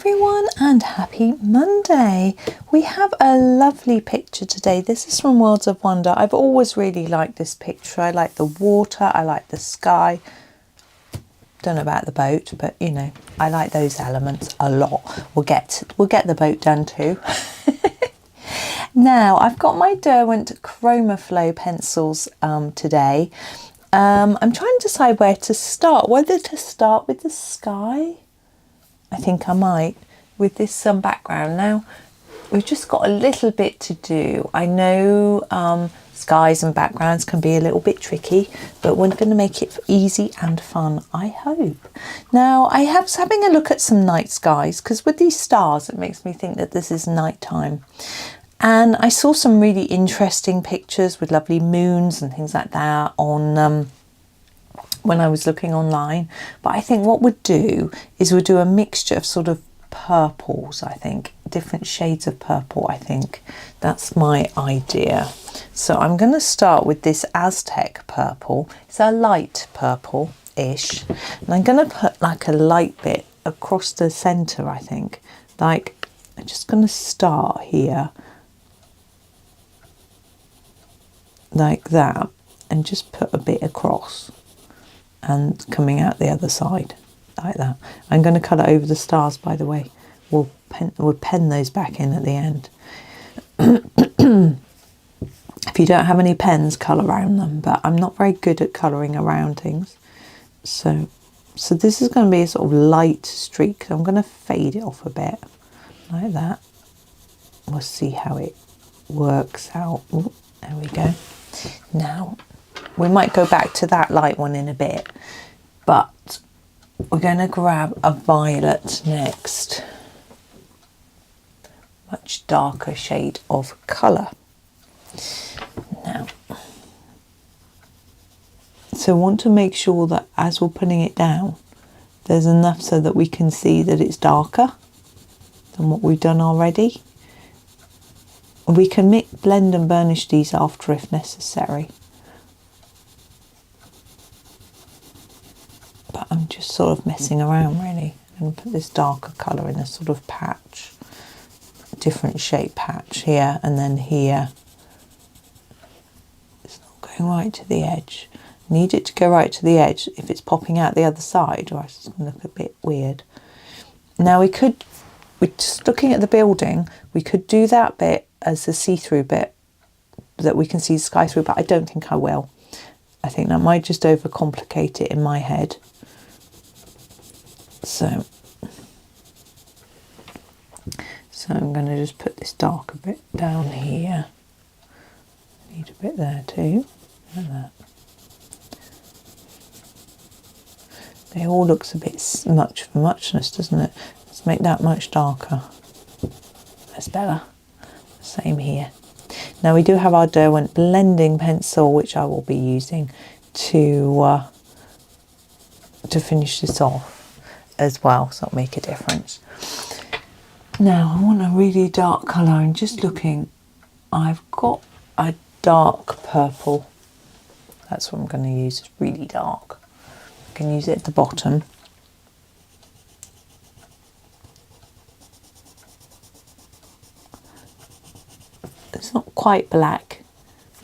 everyone and happy Monday. We have a lovely picture today. This is from Worlds of Wonder. I've always really liked this picture. I like the water, I like the sky. Don't know about the boat, but you know, I like those elements a lot. We'll get the boat done too. Now I've got my Derwent Chromaflow pencils today. I'm trying to decide where to start, whether to start with the sky. I think I might, with this background. Now we've just got a little bit to do. I know skies and backgrounds can be a little bit tricky, but we're going to make it easy and fun, I hope. Now I was having a look at some night skies, because with these stars it makes me think that this is night time. And I saw some really interesting pictures with lovely moons and things like that on when I was looking online. But I think what we'll do is we'll do a mixture of sort of purples, I think. Different shades of purple, I think. That's my idea. So I'm going to start with this Aztec purple. It's a light purple-ish. And I'm going to put like a light bit across the centre, I think. Like, I'm just going to start here. Like that, and just put a bit across and coming out the other side like that. I'm going to colour over the stars, by the way. We'll pen those back in at the end. If you don't have any pens, colour around them, but I'm not very good at colouring around things. So this is going to be a sort of light streak. I'm going to fade it off a bit like that. We'll see how it works out. Ooh, there we go. Now we might go back to that light one in a bit, but we're going to grab a violet next, much darker shade of colour. Now, so want to make sure that as we're putting it down, there's enough so that we can see that it's darker than what we've done already. We can blend and burnish these after if necessary. But I'm just sort of messing around really. I'm going to put this darker colour in a sort of patch. Different shape patch here and then here. It's not going right to the edge. Need it to go right to the edge. If it's popping out the other side, or it's going to look a bit weird. Now we're just looking at the building, we could do that bit as a see-through bit that we can see the sky through, but I don't think I will. I think that might just overcomplicate it in my head. So I'm going to just put this darker bit down here. Need a bit there too, like that. It all looks a bit much for muchness, doesn't it? Let's make that much darker. That's better. Same here. Now we do have our Derwent blending pencil, which I will be using to finish this off as well, so it'll make a difference. Now I want a really dark colour, and just looking, I've got a dark purple. That's what I'm going to use. It's really dark. I can use it at the bottom. It's not quite black,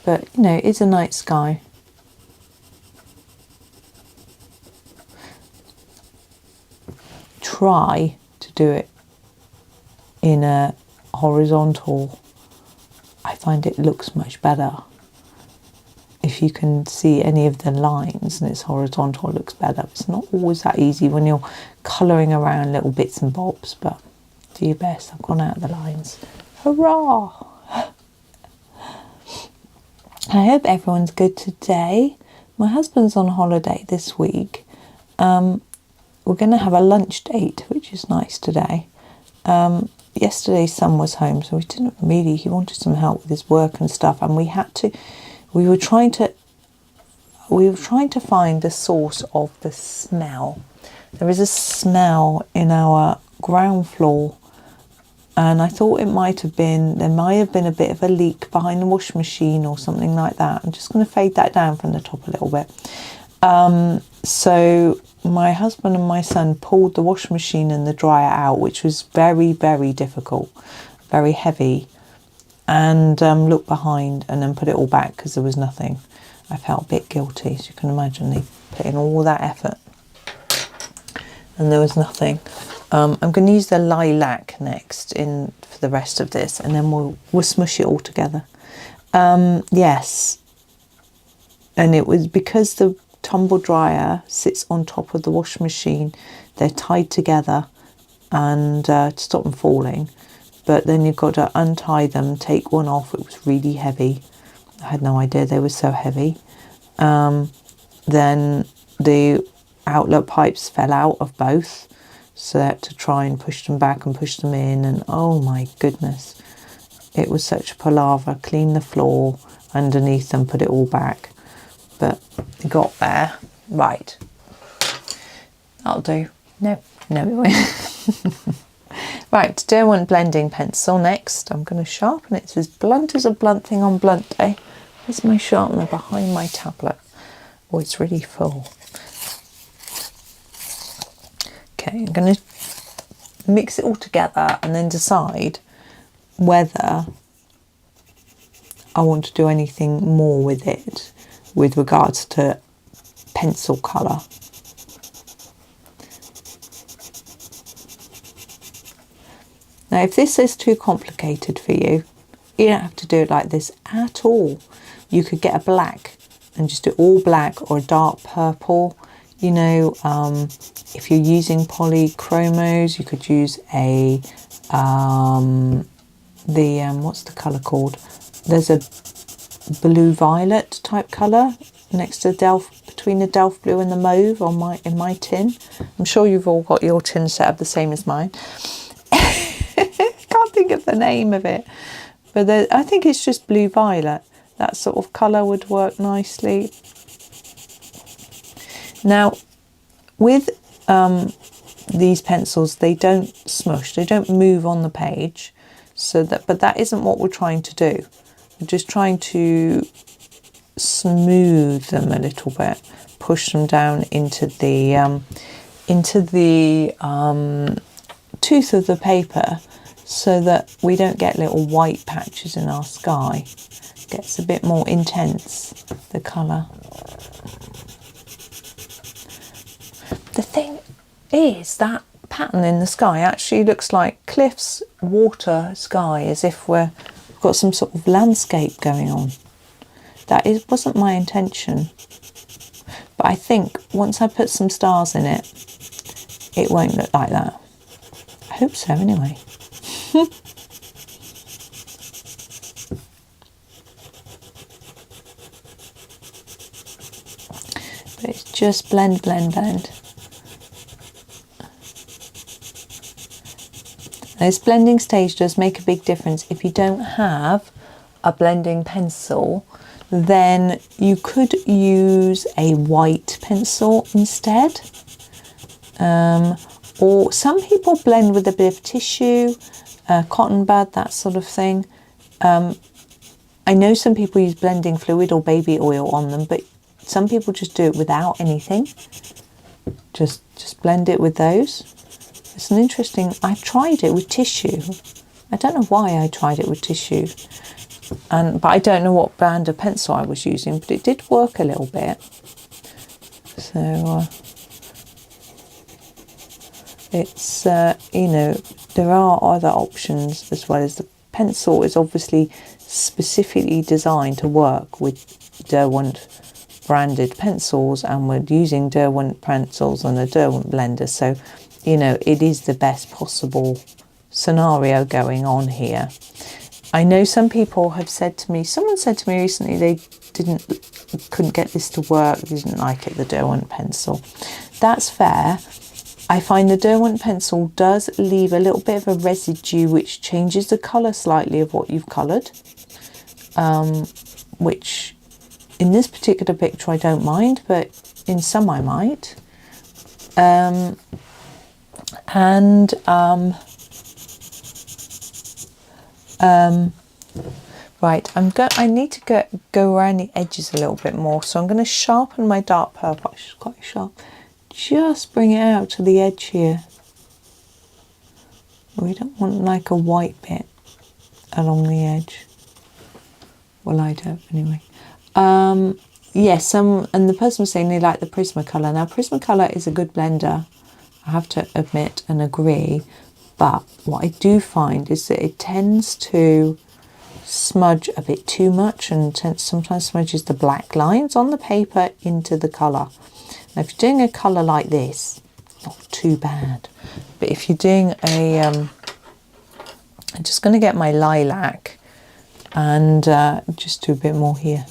but you know, it's a night sky. Try to do it in a horizontal. I find it looks much better. If you can see any of the lines and it's horizontal, it looks better. It's not always that easy when you're colouring around little bits and bobs, but do your best. I've gone out of the lines. Hurrah! I hope everyone's good today. My husband's on holiday this week. We're going to have a lunch date, which is nice today. Yesterday's son was home, so he wanted some help with his work and stuff, and we were trying to find the source of the smell. There is a smell in our ground floor, and I thought there might have been a bit of a leak behind the washing machine or something like that. I'm just going to fade that down from the top a little bit. So my husband and my son pulled the washing machine and the dryer out, which was very, very difficult, very heavy, and looked behind and then put it all back because there was nothing. I felt a bit guilty, as you can imagine. They put in all that effort and there was nothing. I'm going to use the lilac next in for the rest of this, and then we'll smush it all together. Yes, and it was because the tumble dryer sits on top of the washing machine. They're tied together and to stop them falling, but then you've got to untie them, take one off. It was really heavy. I had no idea they were so heavy. Then the outlet pipes fell out of both, so I had to try and push them back and push them in, and oh my goodness, it was such a palaver. Clean the floor underneath and put it all back, but it got there. Right, that'll do. No, it won't. Right, Derwent blending pencil next. I'm going to sharpen it. It's as blunt as a blunt thing on blunt day. Where's my sharpener? Behind my tablet. Oh, it's really full. Okay, I'm going to mix it all together and then decide whether I want to do anything more with it with regards to pencil colour. Now, if this is too complicated for you, you don't have to do it like this at all. You could get a black and just do all black or a dark purple. You know, if you're using polychromos, you could use a what's the colour called? There's a blue violet type colour next to between the Delft blue and the mauve on in my tin. I'm sure you've all got your tin set up the same as mine. Can't think of the name of it, but I think it's just blue violet. That sort of colour would work nicely. Now, with these pencils, they don't smush, they don't move on the page, but that isn't what we're trying to do. We're just trying to smooth them a little bit, push them down into the tooth of the paper, so that we don't get little white patches in our sky. It gets a bit more intense, the colour. The thing is, that pattern in the sky actually looks like cliffs, water, sky, as if we've got some sort of landscape going on. Wasn't my intention, but I think once I put some stars in it, it won't look like that. I hope so anyway. But it's just blend. This blending stage does make a big difference. If you don't have a blending pencil, then you could use a white pencil instead. Or some people blend with a bit of tissue, cotton bud, that sort of thing. I know some people use blending fluid or baby oil on them, but some people just do it without anything. Just blend it with those. It's an interesting, I tried it with tissue. I don't know why I tried it with tissue. But I don't know what brand of pencil I was using, but it did work a little bit. So it's, you know, there are other options as well. As the pencil is obviously specifically designed to work with Derwent branded pencils, and we're using Derwent pencils and a Derwent blender, so you know it is the best possible scenario going on here. I know some people have said to me, someone said to me recently they couldn't get this to work, they didn't like it, the Derwent pencil. That's fair. I find the Derwent pencil does leave a little bit of a residue which changes the colour slightly of what you've coloured, which in this particular picture I don't mind, but in some I might. Right, I need to go around the edges a little bit more, so I'm going to sharpen my dark purple. It's quite sharp. Just bring it out to the edge here. We don't want like a white bit along the edge. Well, I don't anyway. Yes, and the person was saying they like the Prismacolor. Now, Prismacolor is a good blender, I have to admit and agree, but what I do find is that it tends to smudge a bit too much and sometimes smudges the black lines on the paper into the colour. Now, if you're doing a colour like this, not too bad, but if you're doing I'm just going to get my lilac and just do a bit more here.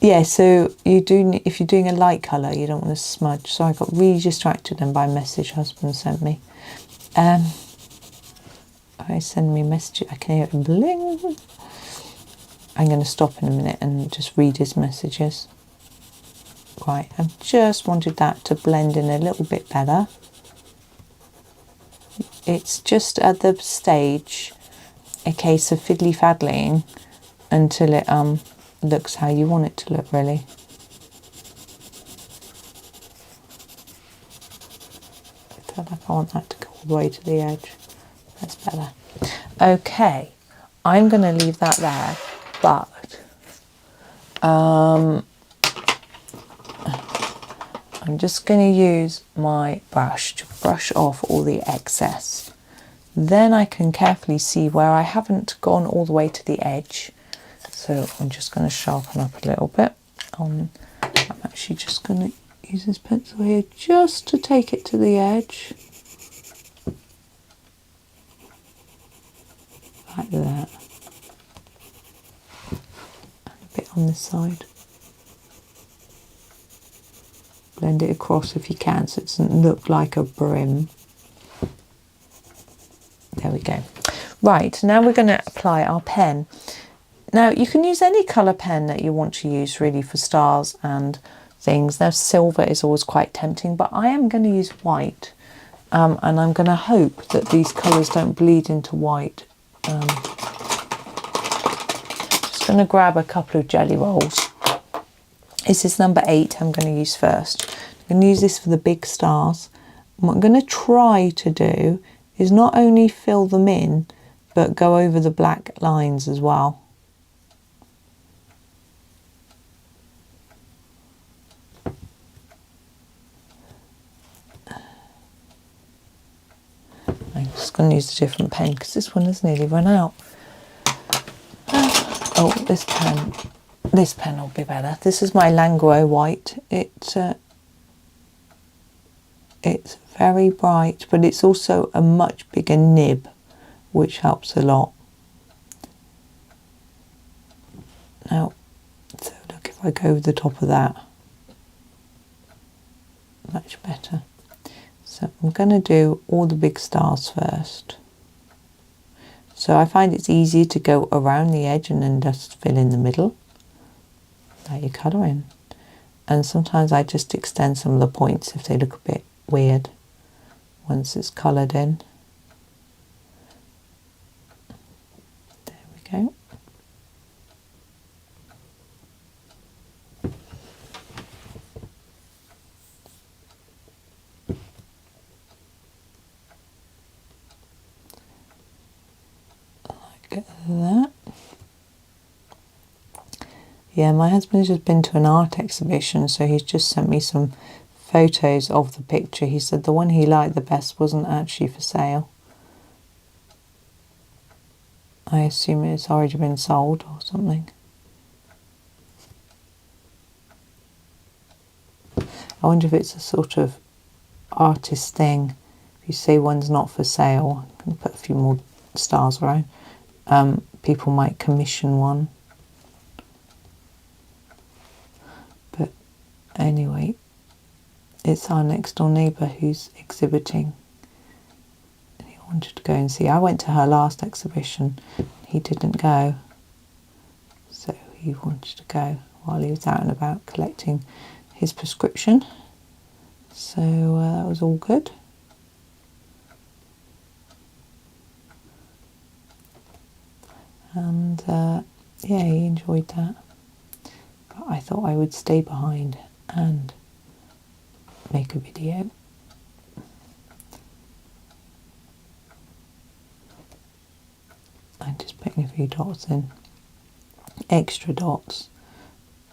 Yeah, so if you're doing a light colour, you don't want to smudge. So I got really distracted then by a message husband sent me. I send me a message, I can hear it bling. I'm going to stop in a minute and just read his messages. Right, I just wanted that to blend in a little bit better. It's just at the stage, a case of fiddly faddling until it looks how you want it to look, really. I feel like I want that to go all the way to the edge. That's better. Okay, I'm going to leave that there, but I'm just going to use my brush to brush off all the excess. Then I can carefully see where I haven't gone all the way to the edge. So I'm just going to sharpen up a little bit. I'm actually just going to use this pencil here just to take it to the edge. Like that. And a bit on this side. Blend it across if you can so it doesn't look like a brim. There we go. Right, now we're going to apply our pen. Now you can use any colour pen that you want to use really for stars and things. Now silver is always quite tempting, but I am going to use white and I'm going to hope that these colours don't bleed into white. Just going to grab a couple of jelly rolls. This is number 8 I'm going to use first. I'm going to use this for the big stars. And what I'm going to try to do is not only fill them in, but go over the black lines as well. I'm just going to use a different pen because this one has nearly run out. Oh, this pen will be better. This is my Languo white. It's very bright, but it's also a much bigger nib, which helps a lot. Now, so look, if I go over the top of that, much better. So I'm going to do all the big stars first. So I find it's easier to go around the edge and then just fill in the middle. Let your colour in. And sometimes I just extend some of the points if they look a bit weird once it's coloured in. There we go. Like that. Yeah, my husband's just been to an art exhibition, so he's just sent me some photos of the picture. He said the one he liked the best wasn't actually for sale. I assume it's already been sold or something. I wonder if it's a sort of artist thing. If you say one's not for sale, I'm going to put a few more stars around. People might commission one. But anyway, it's our next door neighbour who's exhibiting. And he wanted to go and see. I went to her last exhibition. He didn't go. So he wanted to go. while he was out and about collecting his prescription. So that was all good. And yeah, he enjoyed that. But I thought I would stay behind and make a video. I'm just putting a few dots in, extra dots,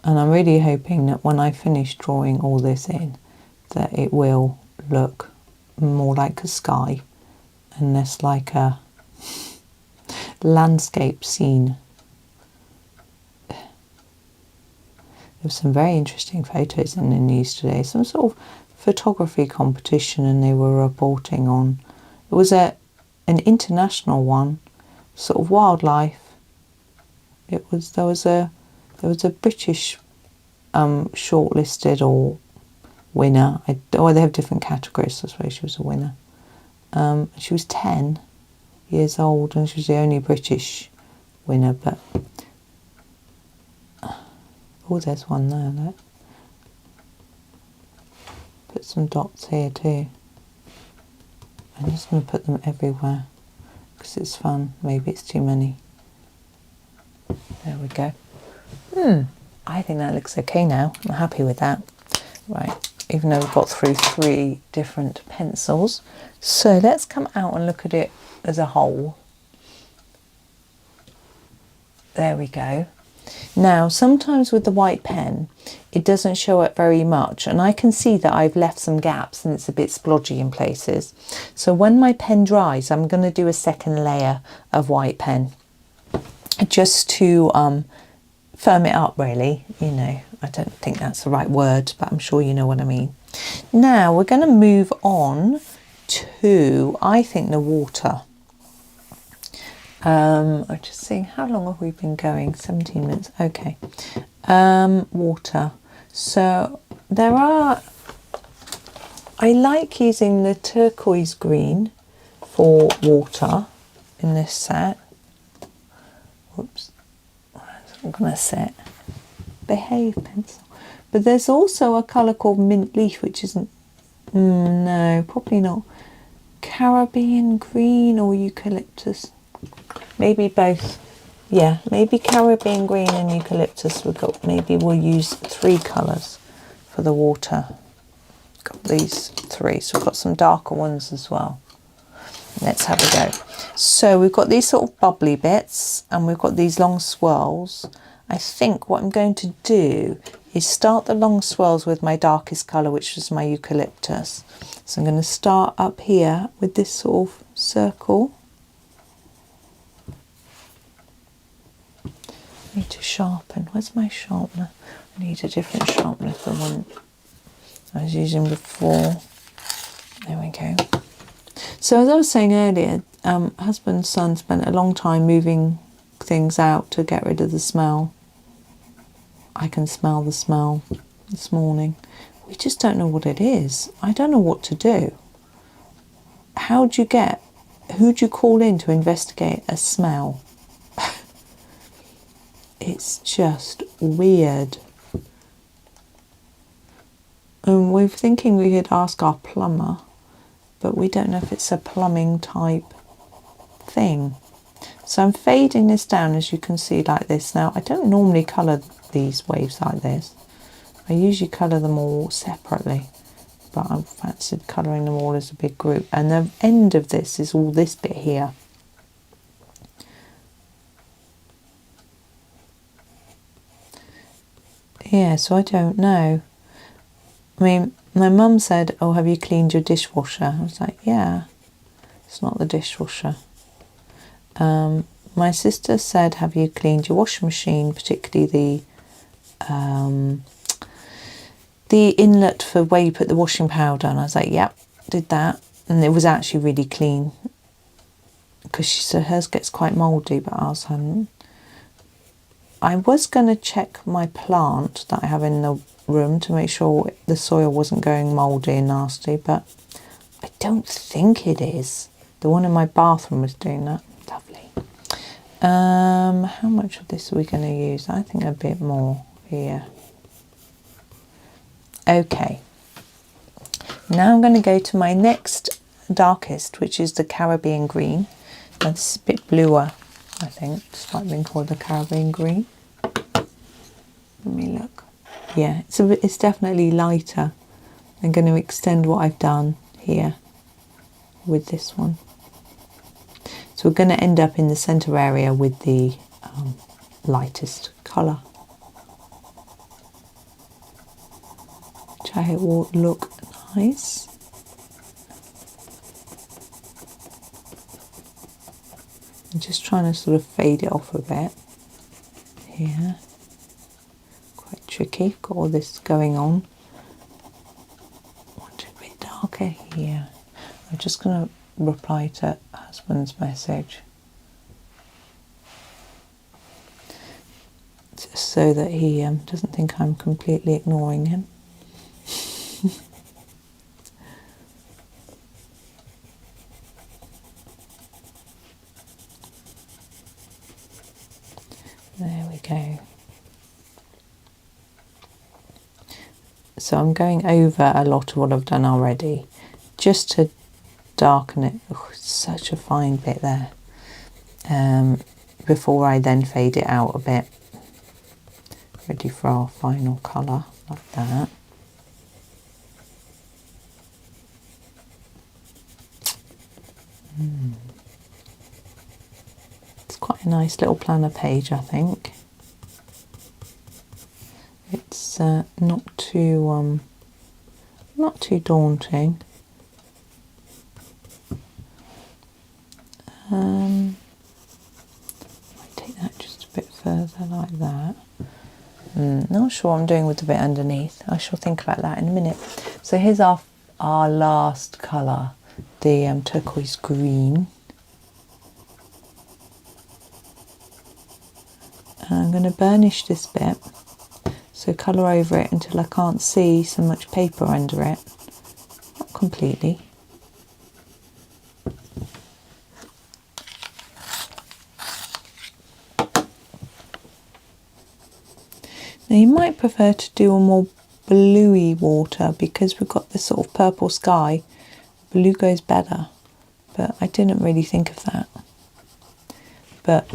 and I'm really hoping that when I finish drawing all this in, that it will look more like a sky and less like a landscape scene. There were some very interesting photos in the news today, some sort of photography competition, and they were reporting on, it was an international one, sort of wildlife. There was a British shortlisted or winner. They have different categories. I suppose she was a winner. She was 10 years old, and she was the only British winner. But oh, there's one there. Look. Put some dots here too. I'm just going to put them everywhere because it's fun. Maybe it's too many. There we go. I think that looks okay now. I'm happy with that. Right, even though we've got through 3 different pencils. So let's come out and look at it as a whole. There we go. Now, sometimes with the white pen, it doesn't show up very much, and I can see that I've left some gaps and it's a bit splodgy in places. So when my pen dries, I'm going to do a second layer of white pen just to firm it up, really. You know, I don't think that's the right word, but I'm sure you know what I mean. Now we're going to move on to, I think, the water. I'm just seeing how long have we been going. 17 minutes. Okay. Water. So I like using the turquoise green for water in this set. Whoops. I'm going to set Behave pencil. But there's also a colour called mint leaf, which isn't, no, probably not. Caribbean green or eucalyptus. Maybe both. Yeah, maybe Caribbean green and eucalyptus. Maybe we'll use 3 colours for the water. Got these 3, so we've got some darker ones as well. Let's have a go. So we've got these sort of bubbly bits, and we've got these long swirls. I think what I'm going to do is start the long swirls with my darkest colour, which is my eucalyptus. So I'm going to start up here with this sort of circle. I need to sharpen. Where's my sharpener? I need a different sharpener for the one I was using before. There we go. So as I was saying earlier, husband and son spent a long time moving things out to get rid of the smell. I can smell the smell this morning. We just don't know what it is. I don't know what to do. Who'd you call in to investigate a smell? It's just weird. And we're thinking we could ask our plumber, but we don't know if it's a plumbing type thing. So I'm fading this down, as you can see, like this. Now, I don't normally colour these waves like this. I usually colour them all separately, but I've fancied colouring them all as a big group. And the end of this is all this bit here. Yeah, so I don't know. I mean, my mum said, oh, have you cleaned your dishwasher? I was like, yeah, it's not the dishwasher. My sister said, have you cleaned your washing machine, particularly the inlet for where you put the washing powder? And I was like, yep, did that. And it was actually really clean, because she said hers gets quite mouldy, but ours hadn't. I was going to check my plant that I have in the room to make sure the soil wasn't going mouldy and nasty, but I don't think it is. The one in my bathroom was doing that. Lovely. How much of this are we going to use? I think a bit more. here. Okay, now I'm going to go to my next darkest, which is the Caribbean green. Now this is a bit bluer, I think, despite being called the Caribbean green. Let me look. Yeah, it's definitely lighter. I'm going to extend what I've done here with this one. So we're going to end up in the centre area with the lightest colour, which I hope will look nice. I'm just trying to sort of fade it off a bit here. Quite tricky, got all this going on. Want it a bit darker here. I'm just going to reply to husband's message, just so that he doesn't think I'm completely ignoring him. There we go. So I'm going over a lot of what I've done already, just to darken it. Oh, it's such a fine bit there. Before I then fade it out a bit, ready for our final colour, like that. It's quite a nice little planner page, I think. It's not too daunting. I take that just a bit further like that. Not sure what I'm doing with the bit underneath. I shall think about that in a minute. So here's our last colour, the turquoise green. And I'm going to burnish this bit, so colour over it until I can't see so much paper under it. Not completely. Now you might prefer to do a more bluey water because we've got this sort of purple sky. Blue goes better, but I didn't really think of that. But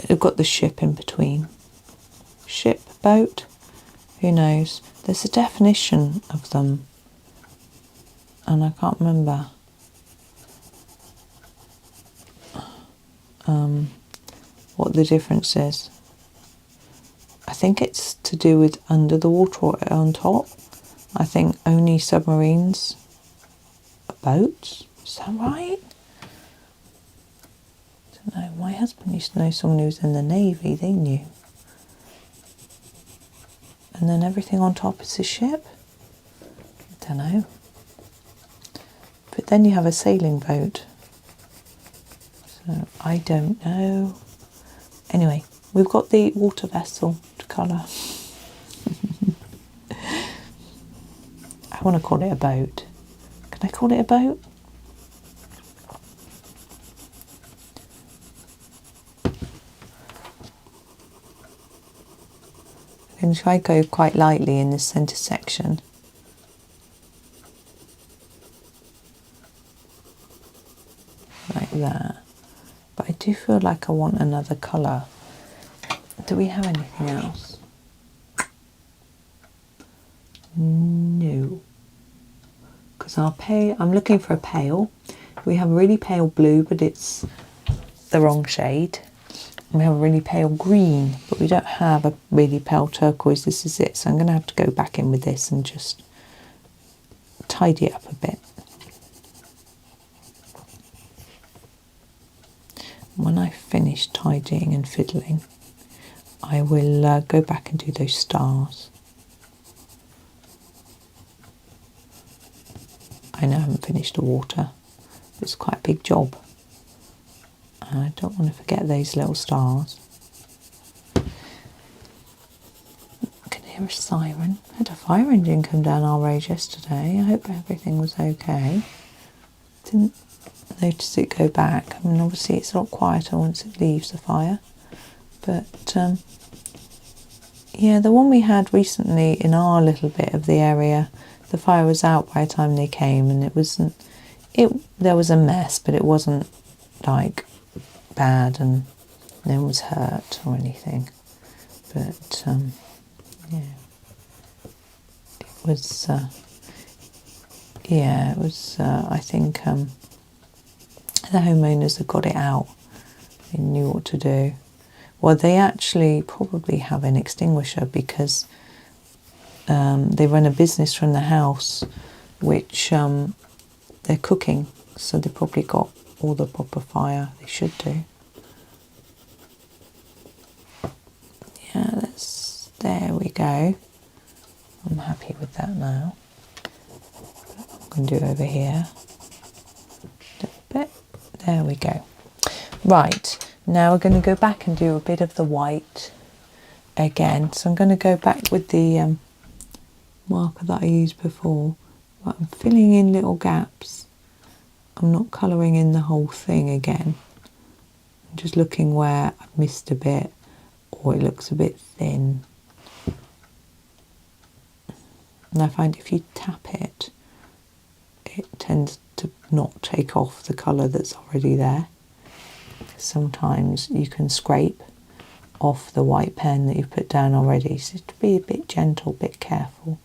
we've got the ship in between. Ship, boat, who knows? There's a definition of them and I can't remember what the difference is. I think it's to do with under the water or on top. I think only submarines are boats. Is that right? I don't know. My husband used to know someone who was in the Navy. They knew. And then everything on top is a ship? I don't know. But then you have a sailing boat. So I don't know. Anyway, we've got the water vessel to colour. I want to call it a boat. Can I call it a boat? I'm going to try to go quite lightly in this centre section. Like that. But I do feel like I want another colour. Do we have anything else? No. Because our pale, I'm looking for a pale. We have a really pale blue, but it's the wrong shade. We have a really pale green, but we don't have a really pale turquoise. This is it. So I'm going to have to go back in with this and just tidy it up a bit. When I finish tidying and fiddling, I will go back and do those stars. I know I haven't finished the water. It's quite a big job. I don't want to forget those little stars. I can hear a siren. I had a fire engine come down our road yesterday. I hope everything was okay. Didn't notice it go back. I mean, obviously it's a lot quieter once it leaves the fire. But Yeah, the one we had recently in our little bit of the area, the fire was out by the time they came, and it wasn't, there was a mess, but it wasn't like bad and no one was hurt or anything. But yeah, it was I think the homeowners had got it out. They knew what to do. Well, they actually probably have an extinguisher because they run a business from the house, which they're cooking, so they probably got all the proper fire. They should do. Yeah, there we go. I'm happy with that now. I'm going to do over here a little bit. There we go. Right, now we're going to go back and do a bit of the white again. So I'm going to go back with the marker that I used before, but I'm filling in little gaps. I'm not colouring in the whole thing again. I'm just looking where I've missed a bit or it looks a bit thin. And I find if you tap it, it tends to not take off the colour that's already there. Sometimes you can scrape off the white pen that you've put down already, so to be a bit gentle, a bit careful.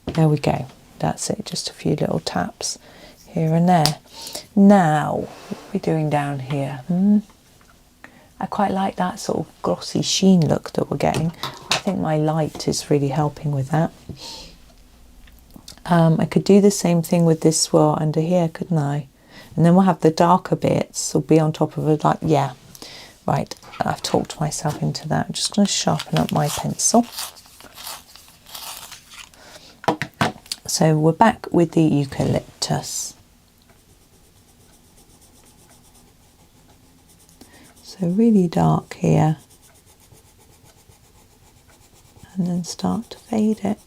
There we go, that's it, just a few little taps here and there. Now, what are we doing down here? I quite like that sort of glossy sheen look that we're getting. I think my light is really helping with that. I could do the same thing with this swirl under here, couldn't I? And then we'll have the darker bits will be on top of it, like, yeah. Right, I've talked myself into that. I'm just going to sharpen up my pencil. So we're back with the eucalyptus. So really dark here. And then start to fade it.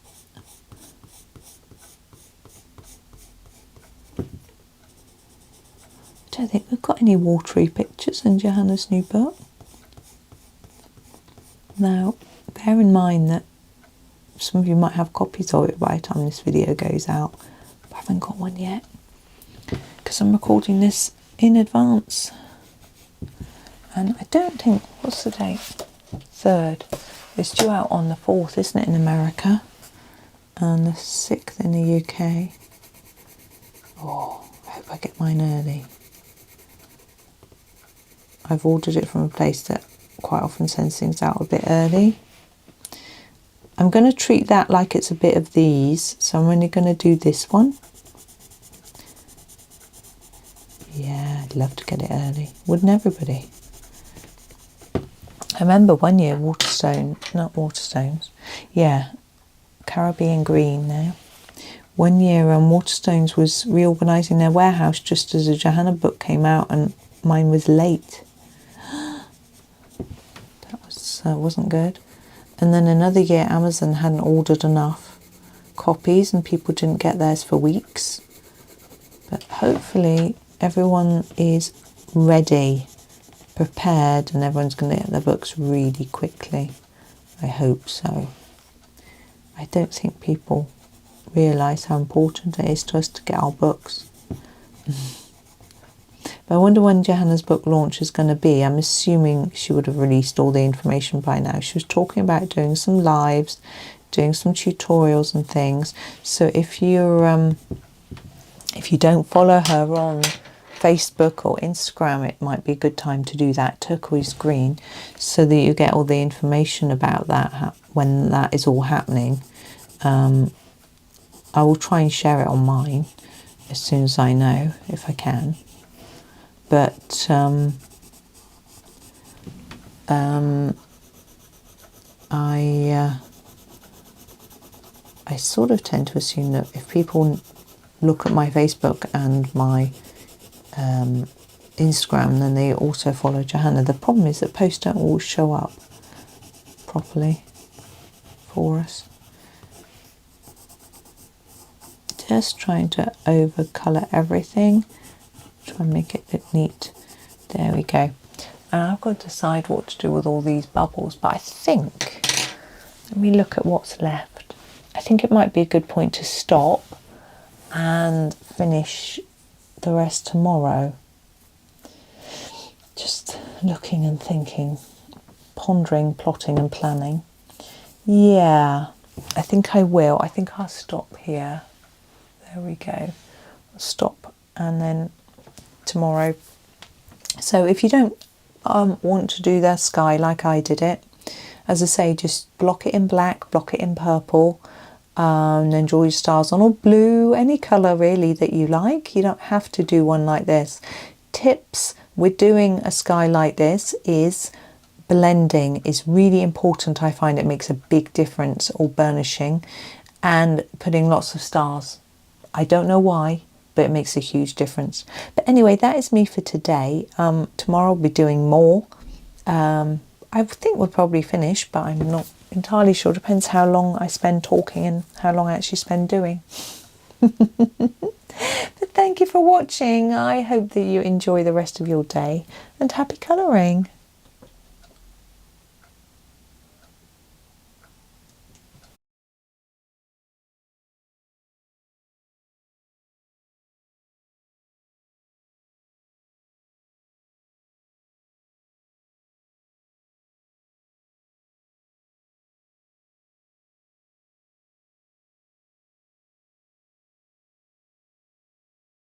I don't think we've got any watery pictures in Johanna's new book. Now, bear in mind that some of you might have copies of it by the time this video goes out, but I haven't got one yet because I'm recording this in advance. And I don't think, what's the date? 3rd. It's due out on the 4th, isn't it, in America? And the 6th in the UK. Oh, I hope I get mine early. I've ordered it from a place that quite often sends things out a bit early. I'm going to treat that like it's a bit of these, so I'm only going to do this one. Yeah, I'd love to get it early. Wouldn't everybody? I remember one year Caribbean Green now. One year Waterstones was reorganising their warehouse just as a Johanna book came out and mine was late. That wasn't good. And then another year Amazon hadn't ordered enough copies and people didn't get theirs for weeks. But hopefully everyone is ready, prepared, and everyone's going to get their books really quickly. I hope so. I don't think people realise how important it is to us to get our books. But I wonder when Johanna's book launch is going to be. I'm assuming she would have released all the information by now. She was talking about doing some lives, doing some tutorials and things. So if you don't follow her on Facebook or Instagram, it might be a good time to do that, turquoise green, so that you get all the information about that when that is all happening. I will try and share it on mine as soon as I know, if I can. But I sort of tend to assume that if people look at my Facebook and my Instagram, then they also follow Johanna. The problem is that posts don't always show up properly for us. Just trying to over colour everything, try and make it look neat. There we go. And I've got to decide what to do with all these bubbles, but I think, let me look at what's left. I think it might be a good point to stop and finish the rest tomorrow. Just looking and thinking, pondering, plotting and planning. Yeah, I think I will. I think I'll stop here. There we go. Stop and then tomorrow. So if you don't want to do the sky like I did it, as I say, just block it in black, block it in purple, and then draw your stars on, or blue, any colour really that you like. You don't have to do one like this. Tips with doing a sky like this is blending is really important. I find it makes a big difference, or burnishing, and putting lots of stars. I don't know why, but it makes a huge difference. But anyway, that is me for today. Tomorrow I'll be doing more. I think we'll probably finish, but I'm not entirely sure. Depends how long I spend talking and how long I actually spend doing. But thank you for watching. I hope that you enjoy the rest of your day, and happy colouring.